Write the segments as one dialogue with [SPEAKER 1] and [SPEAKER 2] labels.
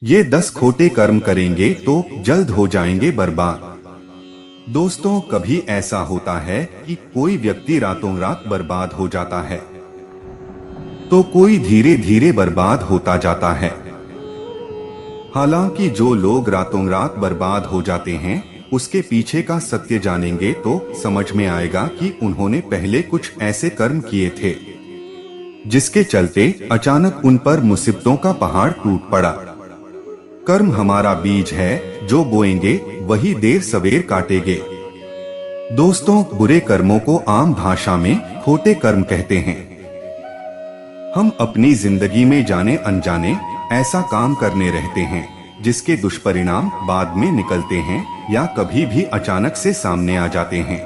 [SPEAKER 1] ये 10 खोटे कर्म करेंगे तो जल्द हो जाएंगे बर्बाद। दोस्तों, कभी ऐसा होता है कि कोई व्यक्ति रातों रात बर्बाद हो जाता है, तो कोई धीरे धीरे बर्बाद होता जाता है। हालांकि जो लोग रातों रात बर्बाद हो जाते हैं, उसके पीछे का सत्य जानेंगे तो समझ में आएगा कि उन्होंने पहले कुछ ऐसे कर्म किए थे जिसके चलते अचानक उन पर मुसीबतों का पहाड़ टूट पड़ा। कर्म हमारा बीज है, जो बोएंगे वही देर सवेर काटेंगे। दोस्तों, बुरे कर्मों को आम भाषा में खोटे कर्म कहते हैं। हम अपनी जिंदगी में जाने अनजाने ऐसा काम करने रहते हैं जिसके दुष्परिणाम बाद में निकलते हैं या कभी भी अचानक से सामने आ जाते हैं।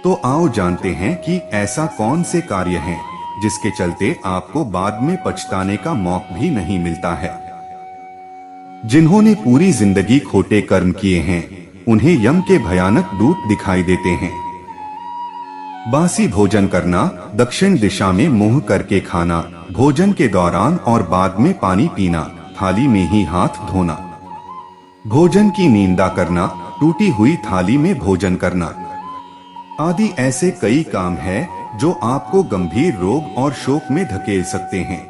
[SPEAKER 1] तो आओ जानते हैं कि ऐसा कौन से कार्य हैं जिसके चलते आपको बाद में पछताने का मौका भी नहीं मिलता है। जिन्होंने पूरी जिंदगी खोटे कर्म किए हैं, उन्हें यम के भयानक दूत दिखाई देते हैं। बासी भोजन करना, दक्षिण दिशा में मुंह करके खाना, भोजन के दौरान और बाद में पानी पीना, थाली में ही हाथ धोना, भोजन की निंदा करना, टूटी हुई थाली में भोजन करना आदि ऐसे कई काम हैं जो आपको गंभीर रोग और शोक में धकेल सकते हैं।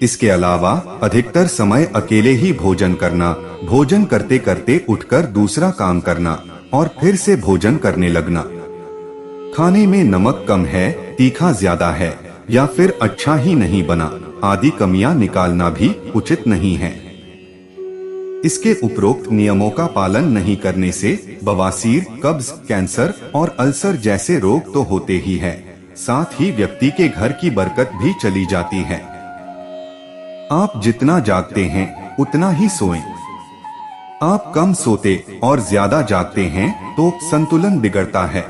[SPEAKER 1] इसके अलावा अधिकतर समय अकेले ही भोजन करना, भोजन करते करते उठकर दूसरा काम करना और फिर से भोजन करने लगना, खाने में नमक कम है, तीखा ज्यादा है या फिर अच्छा ही नहीं बना आदि कमियां निकालना भी उचित नहीं है। इसके उपरोक्त नियमों का पालन नहीं करने से बवासीर, कब्ज, कैंसर और अल्सर जैसे रोग तो होते ही है, साथ ही व्यक्ति के घर की बरकत भी चली जाती है। आप जितना जागते हैं उतना ही सोएं। आप कम सोते और ज्यादा जागते हैं तो संतुलन बिगड़ता है।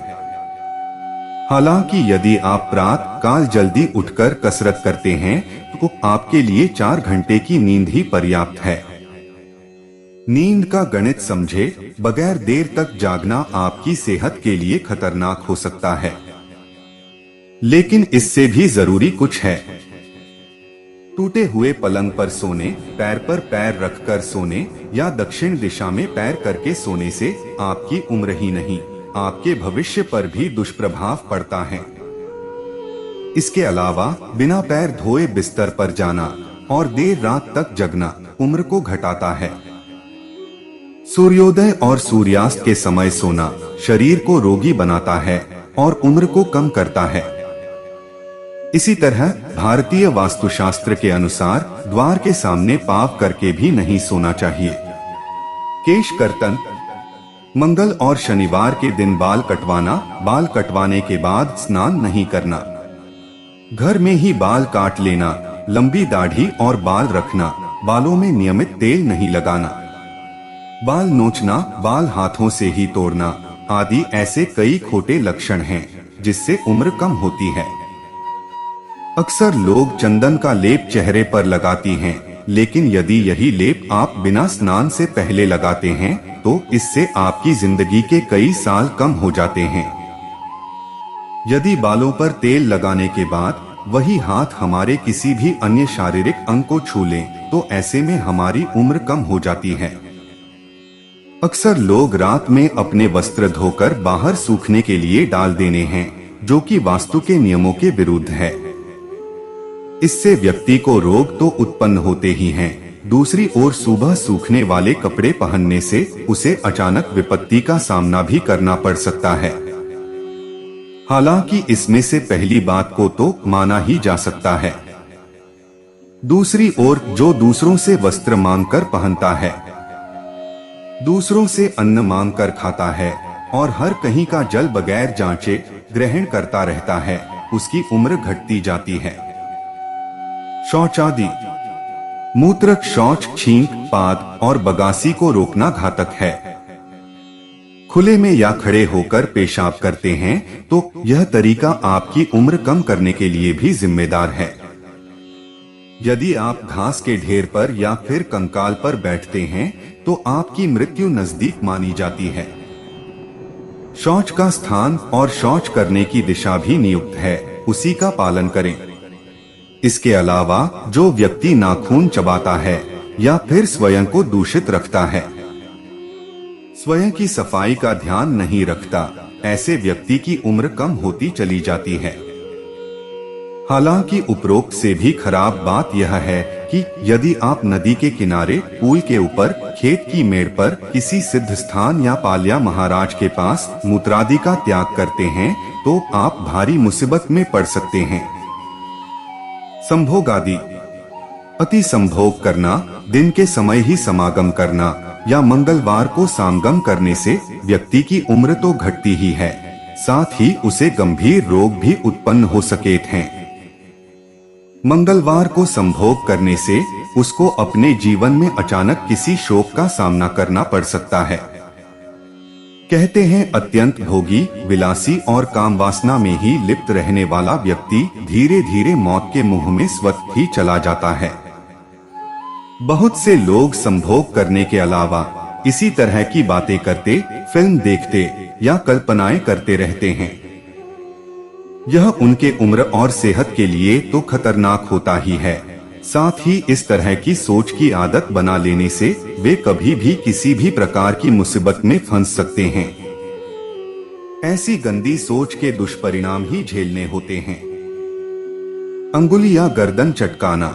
[SPEAKER 1] हालांकि यदि आप प्रातः काल जल्दी उठकर कसरत करते हैं तो आपके लिए 4 घंटे की नींद ही पर्याप्त है। नींद का गणित समझे बगैर देर तक जागना आपकी सेहत के लिए खतरनाक हो सकता है, लेकिन इससे भी जरूरी कुछ है। टूटे हुए पलंग पर सोने, पैर पर पैर रखकर सोने या दक्षिण दिशा में पैर करके सोने से आपकी उम्र ही नहीं, आपके भविष्य पर भी दुष्प्रभाव पड़ता है। इसके अलावा बिना पैर धोए बिस्तर पर जाना और देर रात तक जगना उम्र को घटाता है। सूर्योदय और सूर्यास्त के समय सोना शरीर को रोगी बनाता है और उम्र को कम करता है। इसी तरह भारतीय वास्तुशास्त्र के अनुसार द्वार के सामने पाव करके भी नहीं सोना चाहिए। केश कर्तन, मंगल और शनिवार के दिन बाल कटवाना, बाल कटवाने के बाद स्नान नहीं करना, घर में ही बाल काट लेना, लंबी दाढ़ी और बाल रखना, बालों में नियमित तेल नहीं लगाना, बाल नोचना, बाल हाथों से ही तोड़ना आदि ऐसे कई खोटे लक्षण हैं जिससे उम्र कम होती है। अक्सर लोग चंदन का लेप चेहरे पर लगाती हैं, लेकिन यदि यही लेप आप बिना स्नान से पहले लगाते हैं तो इससे आपकी जिंदगी के कई साल कम हो जाते हैं। यदि बालों पर तेल लगाने के बाद वही हाथ हमारे किसी भी अन्य शारीरिक अंग को छू लें तो ऐसे में हमारी उम्र कम हो जाती है। अक्सर लोग रात में अपने वस्त्र धोकर बाहर सूखने के लिए डाल देने हैं, जो कि वास्तु के नियमों के विरुद्ध है। इससे व्यक्ति को रोग तो उत्पन्न होते ही हैं, दूसरी ओर सुबह सूखने वाले कपड़े पहनने से उसे अचानक विपत्ति का सामना भी करना पड़ सकता है। हालांकि इसमें से पहली बात को तो माना ही जा सकता है। दूसरी ओर जो दूसरों से वस्त्र मांगकर पहनता है, दूसरों से अन्न मांगकर खाता है और हर कहीं का जल बगैर जांचे ग्रहण करता रहता है, उसकी उम्र घटती जाती है। शौचादि, मूत्र, शौच, छींक, पाद और बगासी को रोकना घातक है। खुले में या खड़े होकर पेशाब करते हैं तो यह तरीका आपकी उम्र कम करने के लिए भी जिम्मेदार है। यदि आप घास के ढेर पर या फिर कंकाल पर बैठते हैं तो आपकी मृत्यु नजदीक मानी जाती है। शौच का स्थान और शौच करने की दिशा भी नियुक्त है, उसी का पालन करें। इसके अलावा जो व्यक्ति नाखून चबाता है या फिर स्वयं को दूषित रखता है, स्वयं की सफाई का ध्यान नहीं रखता, ऐसे व्यक्ति की उम्र कम होती चली जाती है। हालांकि उपरोक्त से भी खराब बात यह है कि यदि आप नदी के किनारे, पुल के ऊपर, खेत की मेड़ पर, किसी सिद्ध स्थान या पाल्या महाराज के पास मूत्रादि का त्याग करते हैं तो आप भारी मुसीबत में पड़ सकते हैं। संभोग आदि, अति संभोग करना, दिन के समय ही समागम करना या मंगलवार को संगम करने से व्यक्ति की उम्र तो घटती ही है, साथ ही उसे गंभीर रोग भी उत्पन्न हो सकते हैं। मंगलवार को संभोग करने से उसको अपने जीवन में अचानक किसी शोक का सामना करना पड़ सकता है। कहते हैं अत्यंत भोगी, विलासी और काम वासना में ही लिप्त रहने वाला व्यक्ति धीरे धीरे मौत के मुंह में स्वतः ही चला जाता है। बहुत से लोग संभोग करने के अलावा इसी तरह की बातें करते, फिल्म देखते या कल्पनाएं करते रहते हैं। यह उनके उम्र और सेहत के लिए तो खतरनाक होता ही है, साथ ही इस तरह की सोच की आदत बना लेने से वे कभी भी किसी भी प्रकार की मुसीबत में फंस सकते हैं। ऐसी गंदी सोच के दुष्परिणाम ही झेलने होते हैं। अंगुली या गर्दन चटकाना।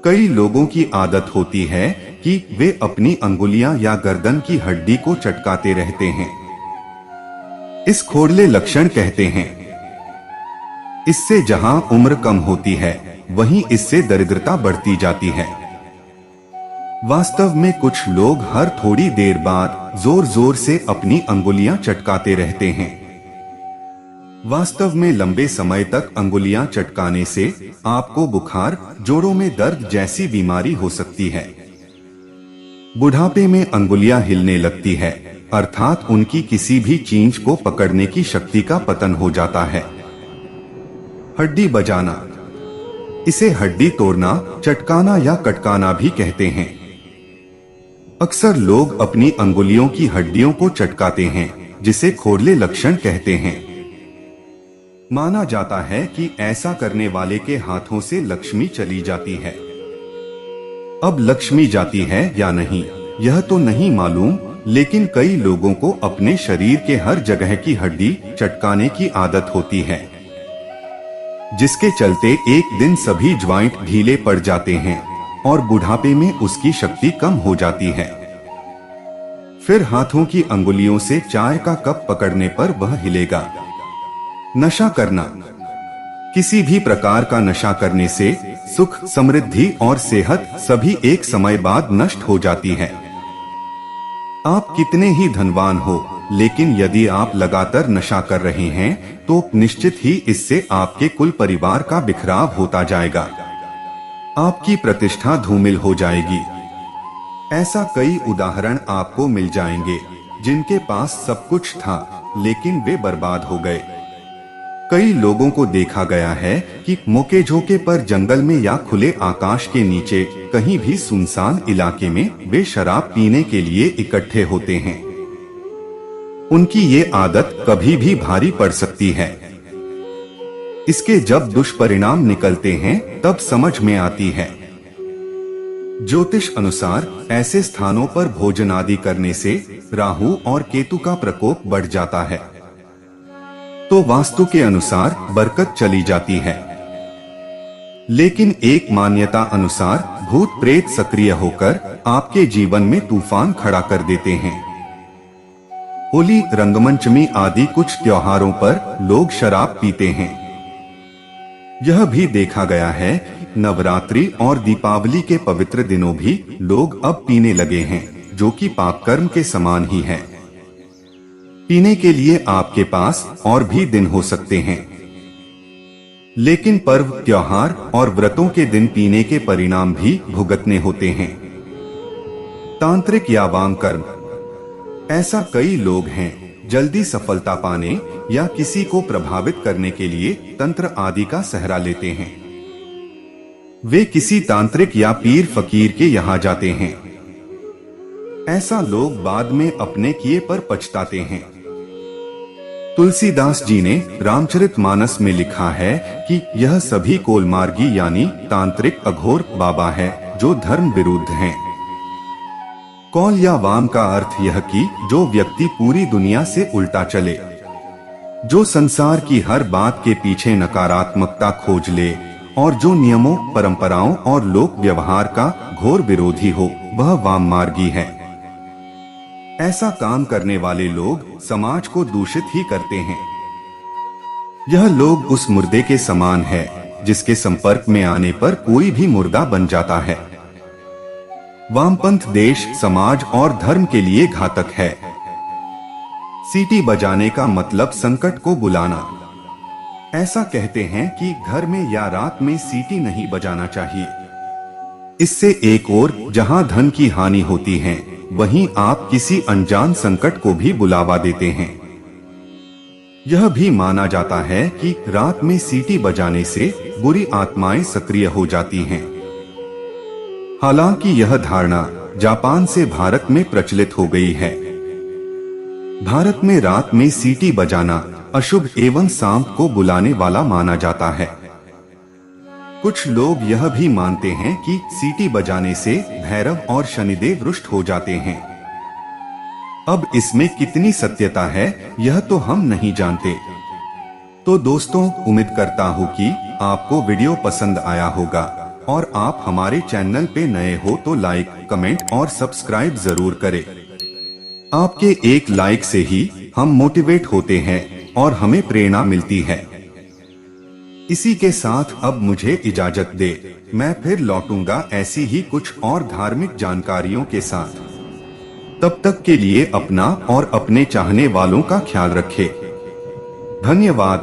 [SPEAKER 1] कई लोगों की आदत होती है कि वे अपनी अंगुलियां या गर्दन की हड्डी को चटकाते रहते हैं। इस खोड़ले लक्षण कहते हैं। इससे जहां उम्र कम होती है वहीं इससे दरिद्रता बढ़ती जाती है। वास्तव में कुछ लोग हर थोड़ी देर बाद जोर जोर से अपनी अंगुलियां चटकाते रहते हैं। वास्तव में लंबे समय तक अंगुलियां चटकाने से आपको बुखार, जोड़ों में दर्द जैसी बीमारी हो सकती है। बुढ़ापे में अंगुलियां हिलने लगती है, अर्थात उनकी किसी भी चीज को पकड़ने की शक्ति का पतन हो जाता है। हड्डी बजाना। इसे हड्डी तोड़ना, चटकाना या कटकाना भी कहते हैं। अक्सर लोग अपनी अंगुलियों की हड्डियों को चटकाते हैं, जिसे खोड़ले लक्षण कहते हैं। माना जाता है कि ऐसा करने वाले के हाथों से लक्ष्मी चली जाती है। अब लक्ष्मी जाती है या नहीं यह तो नहीं मालूम, लेकिन कई लोगों को अपने शरीर के हर जगह की हड्डी चटकाने की आदत होती है, जिसके चलते एक दिन सभी ज्वाइंट ढीले पड़ जाते हैं और बुढ़ापे में उसकी शक्ति कम हो जाती है। फिर हाथों की अंगुलियों से चाय का कप पकड़ने पर वह हिलेगा। नशा करना। किसी भी प्रकार का नशा करने से सुख, समृद्धि और सेहत सभी एक समय बाद नष्ट हो जाती है। आप कितने ही धनवान हो, लेकिन यदि आप लगातार नशा कर रहे हैं तो निश्चित ही इससे आपके कुल परिवार का बिखराव होता जाएगा। आपकी प्रतिष्ठा धूमिल हो जाएगी। ऐसा कई उदाहरण आपको मिल जाएंगे जिनके पास सब कुछ था लेकिन वे बर्बाद हो गए। कई लोगों को देखा गया है कि मौके झोंके पर जंगल में या खुले आकाश के नीचे कहीं भी सुनसान इलाके में वे शराब पीने के लिए इकट्ठे होते हैं। उनकी ये आदत कभी भी भारी पड़ सकती है। इसके जब दुष्परिणाम निकलते हैं तब समझ में आती है। ज्योतिष अनुसार ऐसे स्थानों पर भोजन आदि करने से राहु और केतु का प्रकोप बढ़ जाता है, तो वास्तु के अनुसार बरकत चली जाती है। लेकिन एक मान्यता अनुसार भूत प्रेत सक्रिय होकर आपके जीवन में तूफान खड़ा कर देते हैं। होली, रंगमंचमी आदि कुछ त्योहारों पर लोग शराब पीते हैं। यह भी देखा गया है नवरात्रि और दीपावली के पवित्र दिनों भी लोग अब पीने लगे हैं, जो कि पाप कर्म के समान ही है। पीने के लिए आपके पास और भी दिन हो सकते हैं, लेकिन पर्व, त्योहार और व्रतों के दिन पीने के परिणाम भी भुगतने होते हैं। तांत्रिक या वाम कर्म। ऐसा कई लोग हैं जल्दी सफलता पाने या किसी को प्रभावित करने के लिए तंत्र आदि का सहारा लेते हैं। वे किसी तांत्रिक या पीर फकीर के यहाँ जाते हैं। ऐसा लोग बाद में अपने किए पर पछताते हैं। तुलसीदास जी ने रामचरितमानस में लिखा है कि यह सभी कोलमार्गी यानी तांत्रिक अघोर बाबा है जो धर्म विरुद्ध हैं। कौल या वाम का अर्थ यह कि जो व्यक्ति पूरी दुनिया से उल्टा चले, जो संसार की हर बात के पीछे नकारात्मकता खोज ले और जो नियमों, परंपराओं और लोक व्यवहार का घोर विरोधी हो, वह वाम मार्गी है। ऐसा काम करने वाले लोग समाज को दूषित ही करते हैं। यह लोग उस मुर्दे के समान है जिसके संपर्क में आने पर कोई भी मुर्दा बन जाता है। वामपंथ देश, समाज और धर्म के लिए घातक है। सीटी बजाने का मतलब संकट को बुलाना। ऐसा कहते हैं कि घर में या रात में सीटी नहीं बजाना चाहिए। इससे एक ओर जहां धन की हानि होती है, वहीं आप किसी अनजान संकट को भी बुलावा देते हैं। यह भी माना जाता है कि रात में सीटी बजाने से बुरी आत्माएं सक्रिय हो जाती हैं। हालांकि यह धारणा जापान से भारत में प्रचलित हो गई है। भारत में रात में सीटी बजाना अशुभ एवं सांप को बुलाने वाला माना जाता है। कुछ लोग यह भी मानते हैं कि सीटी बजाने से भैरव और शनिदेव रुष्ट हो जाते हैं। अब इसमें कितनी सत्यता है यह तो हम नहीं जानते। तो दोस्तों, उम्मीद करता हूँ कि आपको वीडियो पसंद आया होगा और आप हमारे चैनल पे नए हो तो लाइक, कमेंट और सब्सक्राइब जरूर करें। आपके एक लाइक से ही हम मोटिवेट होते हैं और हमें प्रेरणा मिलती है। इसी के साथ अब मुझे इजाजत दे, मैं फिर लौटूंगा ऐसी ही कुछ और धार्मिक जानकारियों के साथ। तब तक के लिए अपना और अपने चाहने वालों का ख्याल रखें। धन्यवाद।